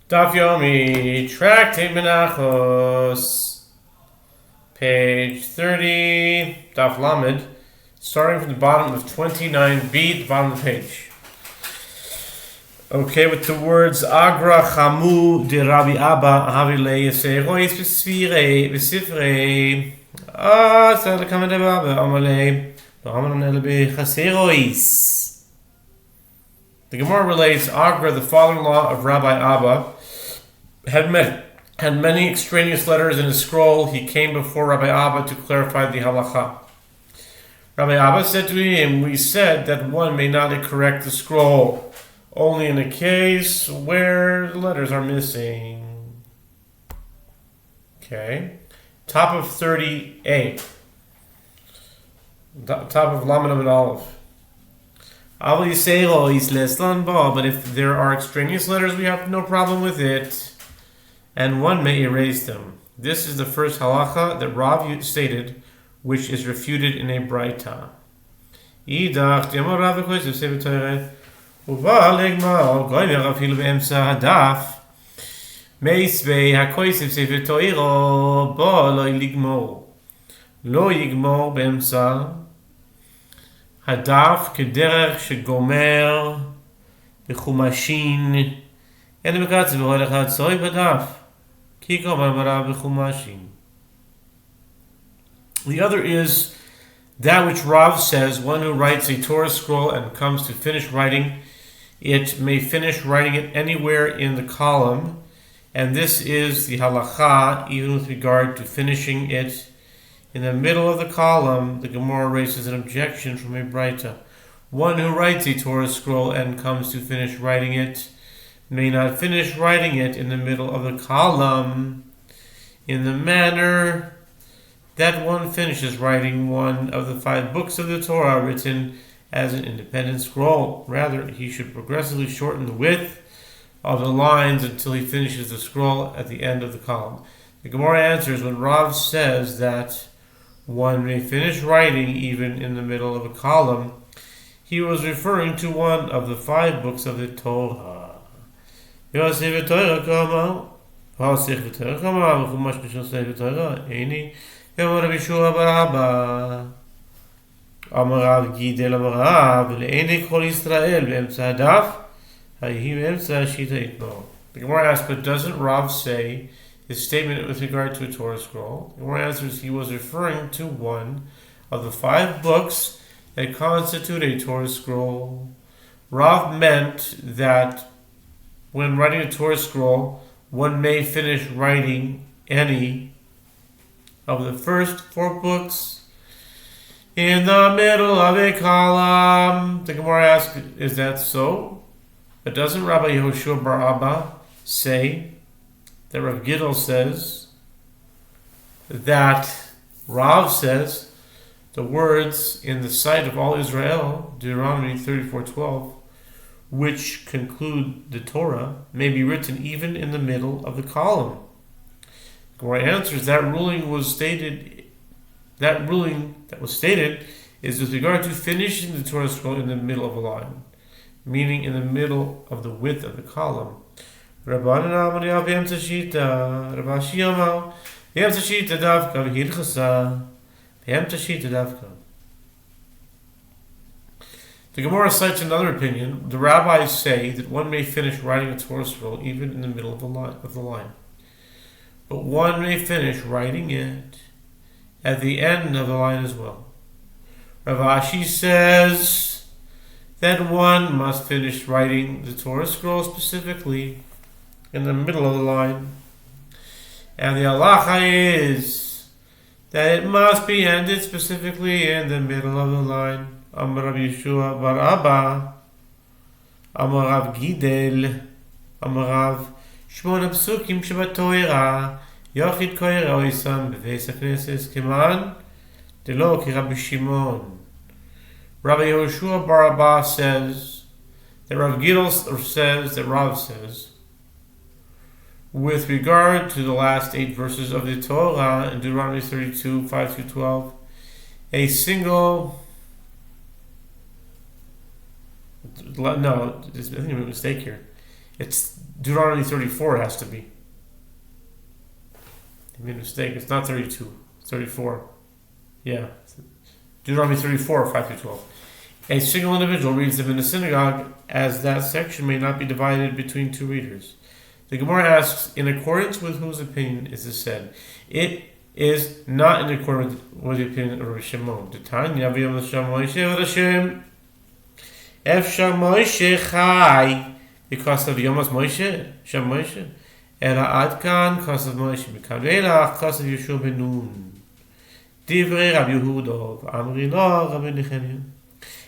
Daf Yomi, Tractate Menachot, page 30, Daf Lamed, starting from the bottom of 29b, the bottom of the page. Okay, with the words Agra Chamu de Rabbi Abba Havile Yeserois Besvire Besifre Sada Kamade Abba Amale Bahaman Elbe Chaserois. The Gemara relates Agra, the father-in-law of Rabbi Abba, had many extraneous letters in his scroll. He came before Rabbi Abba to clarify the halacha. Rabbi Abba said to him, "We said that one may not correct the scroll, only in a case where the letters are missing." Okay. Top of 30a. Top of Lamed and Aleph. But if there are extraneous letters, we have no problem with it, and one may erase them. This is the first halacha that Rav stated, which is refuted in a Braita. Hadaf kederech shegomer b'chumashin en mekatz v'hol echad tzoi b'daf ki gomer b'rav b'chumashin. The other is that which Rav says, one who writes a Torah scroll and comes to finish writing it may finish writing it anywhere in the column, and this is the halacha even with regard to finishing it in the middle of the column. The Gemara raises an objection from a Braita. One who writes a Torah scroll and comes to finish writing it may not finish writing it in the middle of the column in the manner that one finishes writing one of the 5 books of the Torah written as an independent scroll. Rather, he should progressively shorten the width of the lines until he finishes the scroll at the end of the column. The Gemara answers, when Rav says that one may finish writing even in the middle of a column, he was referring to one of the 5 books of the Torah. The Gemara asks, but doesn't Rav say his statement with regard to a Torah scroll? The Gemara answers, he was referring to one of the 5 books that constitute a Torah scroll. Rav meant that when writing a Torah scroll, one may finish writing any of the first 4 books in the middle of a column. The Gemara asks, is that so? But doesn't Rabbi Yehoshua bar Abba say that Rav Gidel says that Rav says the words in the sight of all Israel, Deuteronomy 34:12, which conclude the Torah, may be written even in the middle of the column? The Gemara answers that ruling that was stated is with regard to finishing the Torah scroll in the middle of a line, meaning in the middle of the width of the column. Rabbanan Amariah B'Yemtza Shita, Rabbi Ashi Amar B'Yemtza Shita Davka V'Hilchasa B'Yemtza Shita Davka. The Gemara cites another opinion. The rabbis say that one may finish writing a Torah scroll even in the middle of the line, but one may finish writing it at the end of the line as well. Rabbi Ashi says that one must finish writing the Torah scroll specifically in the middle of the line, and the halacha is that it must be ended specifically in the middle of the line. Amar Rabbi Yehoshua bar Abba, Amar Rav Gidel, Amar Rav Shmona Psukim Shebatorah Yochid Koyer Oisam Beveis HaKnesses Keman Delo Ki Rabbi Shimon. Rabbi Yehoshua bar Abba says that Rav Gidel says that Rav says, with regard to the last 8 verses of the Torah in Deuteronomy 32, 5-12, a single No, I think I made a mistake here. It's Deuteronomy 34 has to be. I made a mistake. It's not 32. It's 34. Yeah. Deuteronomy 34, 5 through 12. A single individual reads them in a synagogue, as that section may not be divided between two readers. The Gemara asks, in accordance with whose opinion is this said? It is not in accordance with the opinion of Rabbi Shimon. Tanya v'yom Moshe v'Hashem. Efshar Moshe chai, because of Yom Moshe, Shem Moshe. Ela ad kan, because of Moshe. Mikan ve'elach, because of Yehoshua ben Nun. Divrei Rabbi Yehuda v'amri lo Rabbi Nechemia.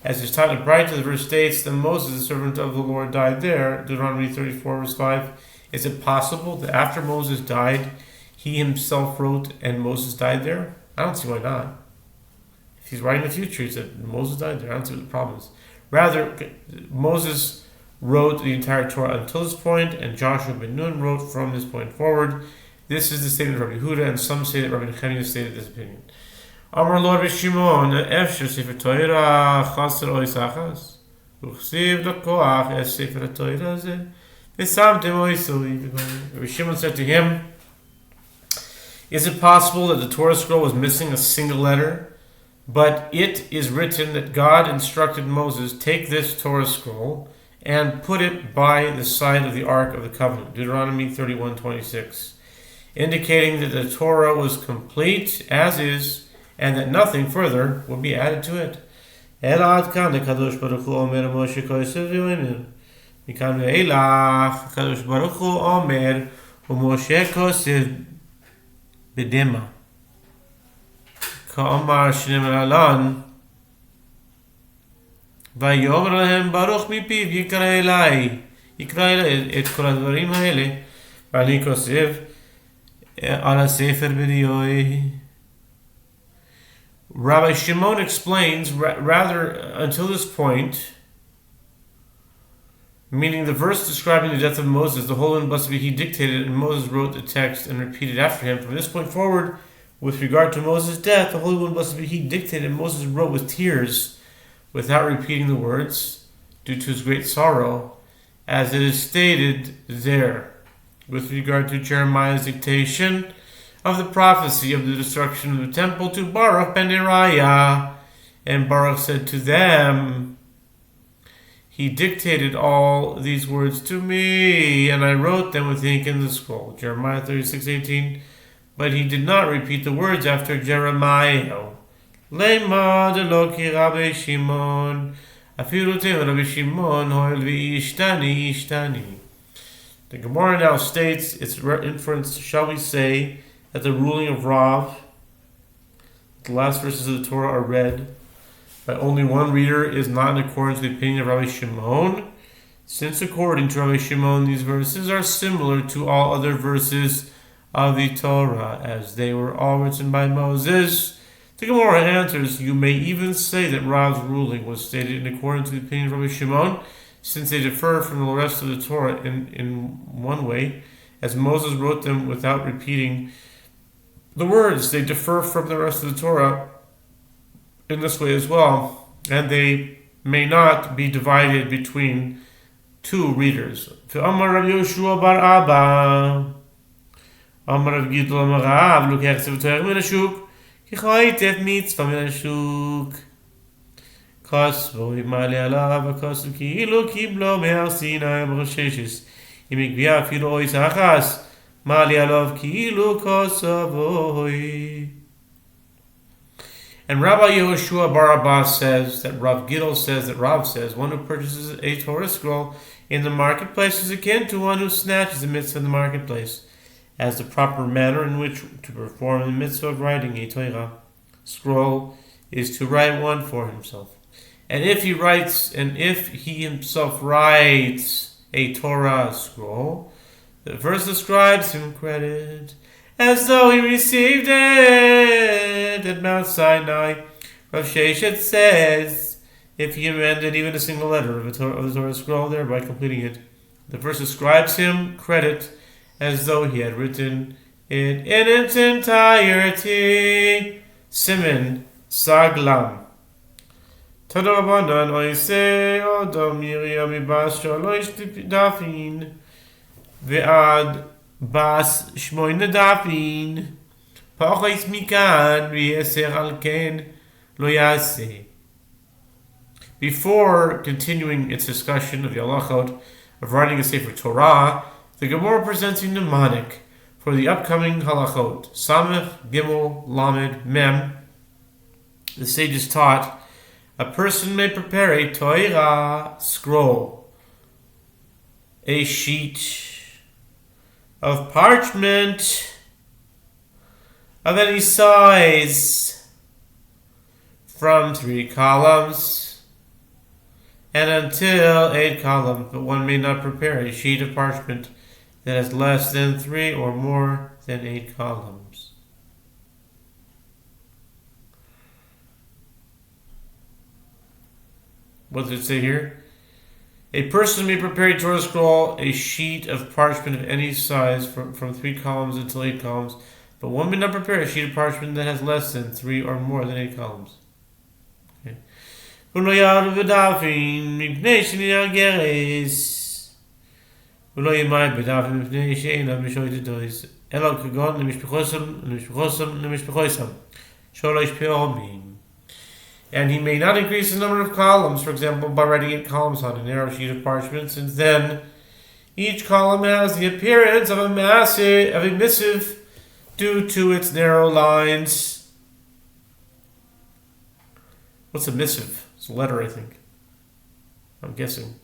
As is taught in bright, the verse states that Moses, the servant of the Lord, died there. Deuteronomy 34, verse 5. Is it possible that after Moses died, he himself wrote and Moses died there? I don't see why not. If he's writing the future, he said Moses died there. I don't see what the problem is. Rather, Moses wrote the entire Torah until this point, and Joshua ben Nun wrote from this point forward. This is the statement of Rabbi Yehuda, and some say that Rabbi Nechemia stated this opinion. Amar Lord B'Shimon, Efshar Sefer Torah Chaser Ois Achas, Uchsiv L'Koach Es Sefer Torah Zeh, V'Samtem Oisoi. Rabbi Shimon said to him, is it possible that the Torah scroll was missing a single letter, but it is written that God instructed Moses, take this Torah scroll and put it by the side of the Ark of the Covenant, Deuteronomy 31:26, indicating that the Torah was complete as is, and that nothing further will be added to it. Elad kan Kadosh Baruch Hu Omer Moshe Kosev Yomer. Mikan ve'elach Kadosh Baruch Hu Omer Moshe Kosev B'dema. Ka'omar Shneimar Alan. Vayomer Lahem Baruch Mipiv Yikra Elai. Yikra Elai et kol hadvarim ha'ele. V'ani Kosev ala Sefer B'diyoi. Rabbi Shimon explains, rather, until this point, meaning the verse describing the death of Moses, the Holy One Blessed be He dictated, and Moses wrote the text and repeated after him. From this point forward, with regard to Moses' death, the Holy One Blessed be He dictated, and Moses wrote with tears, without repeating the words, due to his great sorrow, as it is stated there. With regard to Jeremiah's dictation of the prophecy of the destruction of the temple to Baruch ben Neriah. And Baruch said to them, he dictated all these words to me, and I wrote them with ink in the scroll. Jeremiah 36:18. But he did not repeat the words after Jeremiah. Lema de lo ki Rabbi Shimon, afilu tem Rabbi Shimon hoil v'ishtani ishtani. The Gemara now states, its inference, shall we say, that the ruling of Rav, the last verses of the Torah are read by only one reader, is not in accordance with the opinion of Rabbi Shimon, since according to Rabbi Shimon these verses are similar to all other verses of the Torah, as they were all written by Moses. The Gemara answers, you may even say that Rav's ruling was stated in accordance with the opinion of Rabbi Shimon, since they differ from the rest of the Torah in one way, as Moses wrote them without repeating the words. They differ from the rest of the Torah in this way as well, and they may not be divided between two readers. Amar Rav Yehoshua bar Abba, Amar Rav Gidol Amar Rav, Lukech Sefer Menachot, Ki Chaytev Mitzvah Menachot, Kasvo Imale Alav, Kasvo Ki'ilu Kiblo Me'ar Sinai Amar Sheshes, Imigvia Filo Ois Achas, Mali Alav Ki'ilu Kasavoy. And Rabbi Yehoshua bar Abba says that Rav Gidol says that Rav says, one who purchases a Torah scroll in the marketplace is akin to one who snatches a mitzvah in the marketplace, as the proper manner in which to perform the mitzvah of writing a Torah scroll is to write one for himself. And if he himself writes a Torah scroll, the verse ascribes him credit, as though he received it at Mount Sinai. Rav Sheshet says, if he amended even a single letter of the Torah scroll, thereby completing it, the verse ascribes him credit as though he had written it in its entirety. Siman Saglam. Tadabanan oise odom Miriam ibas shalosh dafin ve'ad bas shmoyne dafin pachais mikan v'yeser al ken lo yaseh. Before continuing its discussion of the halachot of writing a Sefer Torah, the Gemara presents a mnemonic for the upcoming halachot. Samech, Gimel, Lamed, Mem. The sages taught a person may prepare a Torah scroll, a sheet of parchment of any size, from 3 columns and until 8 columns, but one may not prepare a sheet of parchment that has less than 3 or more than 8 columns. What does it say here? A person may prepare a Torah scroll, a sheet of parchment of any size, from 3 columns until 8 columns, but one may not prepare a sheet of parchment that has less than 3 or more than 8 columns. Okay. ולא יעלו בדפים מפני שנהיה גרס ולא ימי בדפים מפני שאינם משויטטויס אלא כגון למשפחוסם שלוש פעמים. And he may not increase the number of columns, for example, by writing 8 columns on a narrow sheet of parchment, since then each column has the appearance of a missive due to its narrow lines. What's a missive? It's a letter, I think. I'm guessing.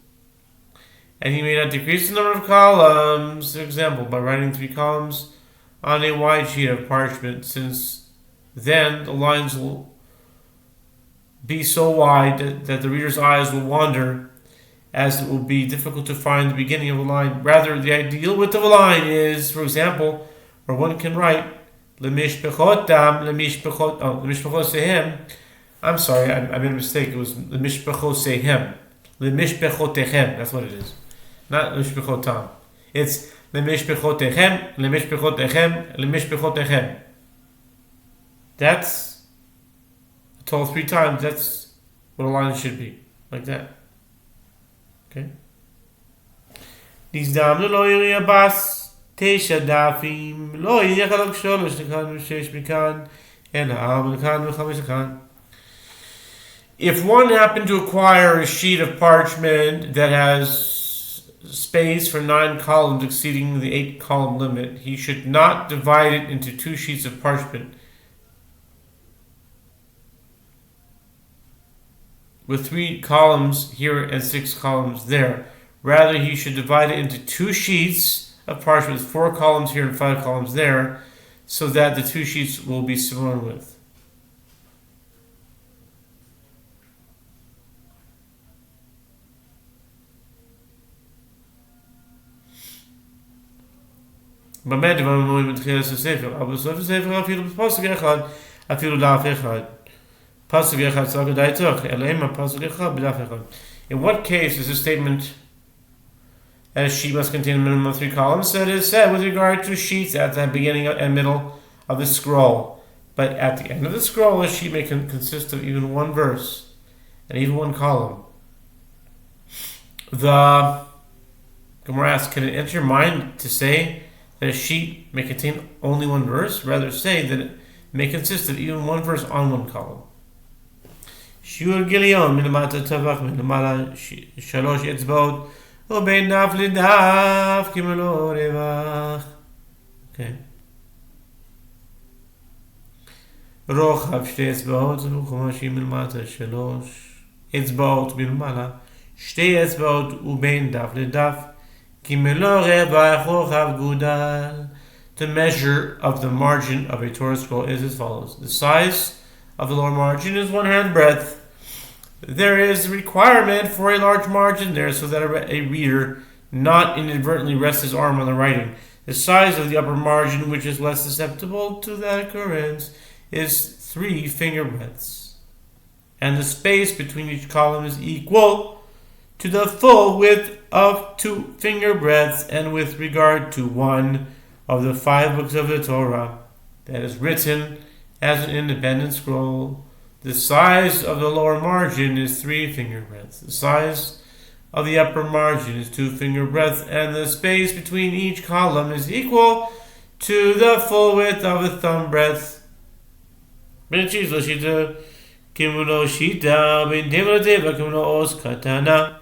And he may not decrease the number of columns, for example, by writing 3 columns on a wide sheet of parchment, since then the lines will be so wide that the reader's eyes will wander, as it will be difficult to find the beginning of a line. Rather, the ideal width of a line is, for example, where one can write Lemishpechosehem. I'm sorry, I made a mistake. It was Lemishpechosehem. Lemishpechotechem. That's what it is. Not Lemishpechotam. It's Lemishpechotechem, Lemishpechotechem, Lemishpechotechem. That's told 3 times. That's what a line should be. Like that. Okay? Nizdam lo yiri abas tesha dafim lo yiri chalok sholosh nekan v'shesh mikan and ha'am nekan v'chamesh nekan. If one happened to acquire a sheet of parchment that has space for 9 columns exceeding the 8 column limit, he should not divide it into 2 sheets of parchment with 3 columns here and 6 columns there. Rather, he should divide it into 2 sheets of parchment with 4 columns here and 5 columns there, so that the 2 sheets will be similar in width. במה דברים אומרים בתחילת הספר, אבל בסוף הספר אפילו בפסוק אחד, אפילו דף אחד. פסוק אחד צריך די טוב, אלא אם הפסוק אחד בדף אחד. In what case is a statement that a sheet must contain a minimum of 3 columns that is said with regard to sheets at the beginning and middle of the scroll, but at the end of the scroll a sheet may consist of even 1 verse and even 1 column. The Gemara asks, can it enter your mind to say that a sheet may contain only 1 verse? Rather, say that it may consist of even 1 verse on 1 column. שיעור גיליון מלמטה טבח מלמעלה 3 אצבעות ובין דף לדף כמלוא רווח. Okay. רוחב 2 אצבעות וחומשים מלמטה 3 אצבעות מלמעלה 2 אצבעות ובין דף לדף כמלוא רווח רוחב גודל. The measure of the margin of a Torah scroll is as follows. The size of the lower margin is 1 hand breadth. There is a requirement for a large margin there so that a reader not inadvertently rests his arm on the writing. The size of the upper margin, which is less susceptible to that occurrence, is 3 finger breadths. And the space between each column is equal to the full width of 2 finger breadths, and with regard to one of the 5 books of the Torah that is written as an independent scroll, The size of the lower margin is 3 finger breadths. The size of the upper margin is 2 finger breadths, and the space between each column is equal to the full width of a thumb breadth. Benchiz lo shita kimuno shita ben teva teva kimuno os katana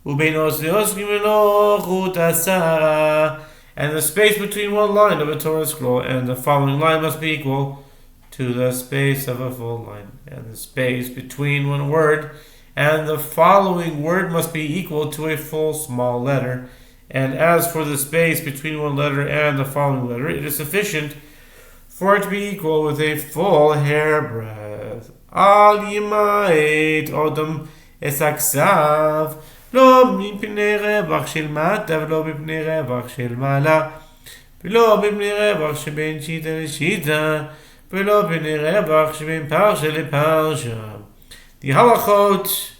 ubein os leos kimuno chutasara. And the space between one line of a Torah scroll and the following line must be equal to the space of a full line. And the space between one word and the following word must be equal to a full small letter. And as for the space between one letter and the following letter, it is sufficient for it to be equal with a full hairbreadth. Al yimait odom esaksav lo mipnei revach shel mata v'lo mipnei revach shel mala v'lo mipnei revach sheben shita leshita v'lo mipnei revach sheben parsha leparsha. The halachot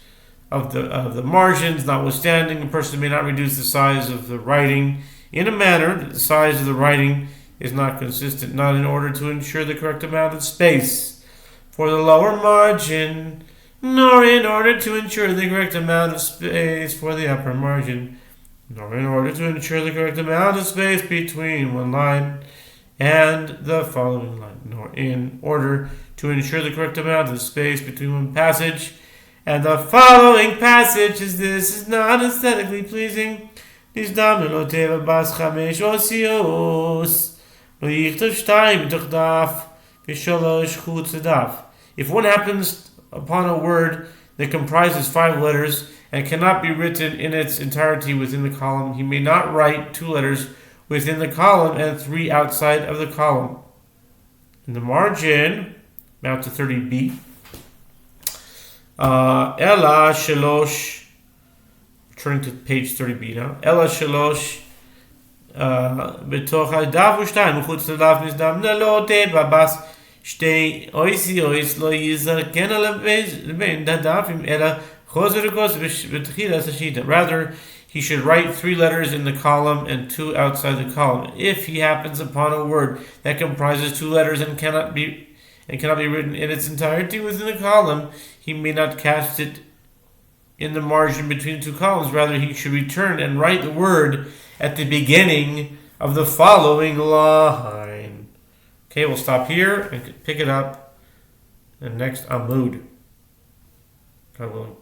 of the margins notwithstanding, a person may not reduce the size of the writing in a manner that the size of the writing is not consistent, not in order to ensure the correct amount of space for the lower margin, nor in order to ensure the correct amount of space for the upper margin, nor in order to ensure the correct amount of space between one line and the following line, nor in order to ensure the correct amount of space between one passage and the following passage, as this is not aesthetically pleasing. If one happens upon a word that comprises 5 letters and cannot be written in its entirety within the column, he may not write 2 letters within the column and 3 outside of the column. In the margin, now to 30b, Ella Shalosh, turning to page 30b now, Ella Shalosh, בתוך הדף ושתיים מחוץ לדף מסדם לא תבבס שתי אויסי אויס לא יזרקן עליו בין הדפים אלא חוזר וכוס בתחילת השיטה. Rather, he should write 3 letters in the column and 2 outside the column. If he happens upon a word that comprises 2 letters and cannot be written in its entirety within the column, he may not cast it in the margin between 2 columns. Rather, he should return and write the word at the beginning of the following line. Okay, we'll stop here and pick it up in next Amud. God willing.